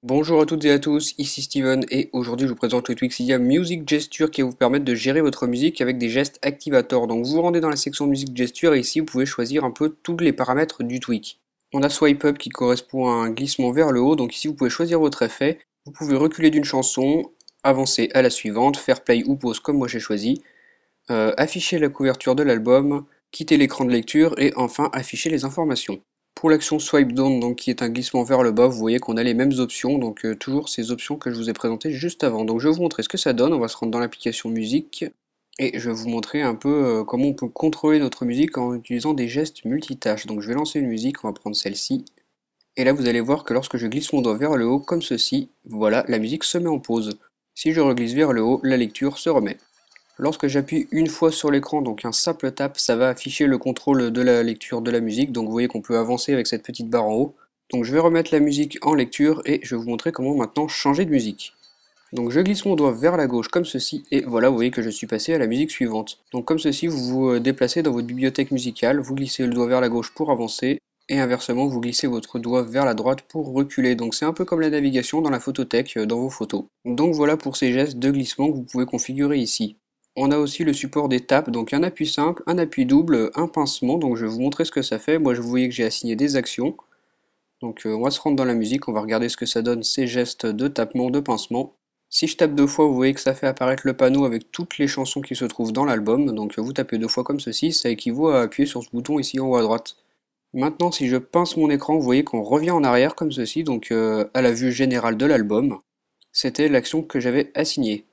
Bonjour à toutes et à tous, ici Steven et aujourd'hui je vous présente le Twixia Music Gesture qui va vous permettre de gérer votre musique avec des gestes activators. Donc vous vous rendez dans la section Music Gesture et ici vous pouvez choisir un peu tous les paramètres du tweak. On a Swipe Up qui correspond à un glissement vers le haut, donc ici vous pouvez choisir votre effet. Vous pouvez reculer d'une chanson, avancer à la suivante, faire play ou pause comme moi j'ai choisi, afficher la couverture de l'album, quitter l'écran de lecture et enfin afficher les informations. Pour l'action Swipe Down, donc, qui est un glissement vers le bas, vous voyez qu'on a les mêmes options, donc toujours ces options que je vous ai présentées juste avant. Donc je vais vous montrer ce que ça donne, on va se rendre dans l'application musique, et je vais vous montrer un peu comment on peut contrôler notre musique en utilisant des gestes multitâches. Donc je vais lancer une musique, on va prendre celle-ci, et là vous allez voir que lorsque je glisse mon doigt vers le haut, comme ceci, voilà, la musique se met en pause. Si je reglisse vers le haut, la lecture se remet. Lorsque j'appuie une fois sur l'écran, donc un simple tap, ça va afficher le contrôle de la lecture de la musique. Donc vous voyez qu'on peut avancer avec cette petite barre en haut. Donc je vais remettre la musique en lecture et je vais vous montrer comment maintenant changer de musique. Donc je glisse mon doigt vers la gauche comme ceci et voilà, vous voyez que je suis passé à la musique suivante. Donc comme ceci, vous vous déplacez dans votre bibliothèque musicale, vous glissez le doigt vers la gauche pour avancer et inversement, vous glissez votre doigt vers la droite pour reculer. Donc c'est un peu comme la navigation dans la photothèque dans vos photos. Donc voilà pour ces gestes de glissement que vous pouvez configurer ici. On a aussi le support des tapes, donc un appui simple, un appui double, un pincement, donc je vais vous montrer ce que ça fait. Moi je vous voyez que j'ai assigné des actions, donc on va se rendre dans la musique, on va regarder ce que ça donne ces gestes de tapement, de pincement. Si je tape deux fois, vous voyez que ça fait apparaître le panneau avec toutes les chansons qui se trouvent dans l'album, donc vous tapez deux fois comme ceci, ça équivaut à appuyer sur ce bouton ici en haut à droite. Maintenant si je pince mon écran, vous voyez qu'on revient en arrière comme ceci, donc à la vue générale de l'album. C'était l'action que j'avais assignée.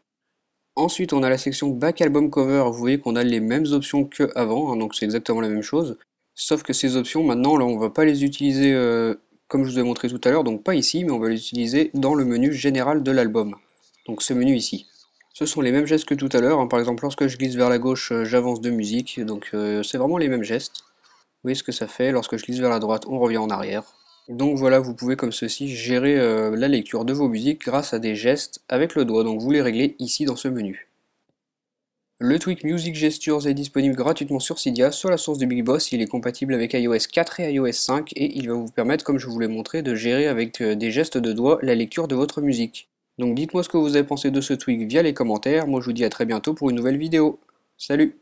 Ensuite, on a la section Back Album Cover. Vous voyez qu'on a les mêmes options qu'avant, hein, donc c'est exactement la même chose. Sauf que ces options, maintenant, là, on va pas les utiliser comme je vous ai montré tout à l'heure, donc pas ici, mais on va les utiliser dans le menu général de l'album. Donc ce menu ici. Ce sont les mêmes gestes que tout à l'heure, hein. Par exemple, lorsque je glisse vers la gauche, j'avance de musique, donc c'est vraiment les mêmes gestes. Vous voyez ce que ça fait, lorsque je glisse vers la droite, on revient en arrière. Donc voilà, vous pouvez comme ceci gérer la lecture de vos musiques grâce à des gestes avec le doigt, donc vous les réglez ici dans ce menu. Le Tweak Music Gestures est disponible gratuitement sur Cydia, sur la source de Big Boss. Il est compatible avec iOS 4 et iOS 5 et il va vous permettre, comme je vous l'ai montré, de gérer avec des gestes de doigts la lecture de votre musique. Donc dites-moi ce que vous avez pensé de ce tweak via les commentaires. Moi je vous dis à très bientôt pour une nouvelle vidéo. Salut!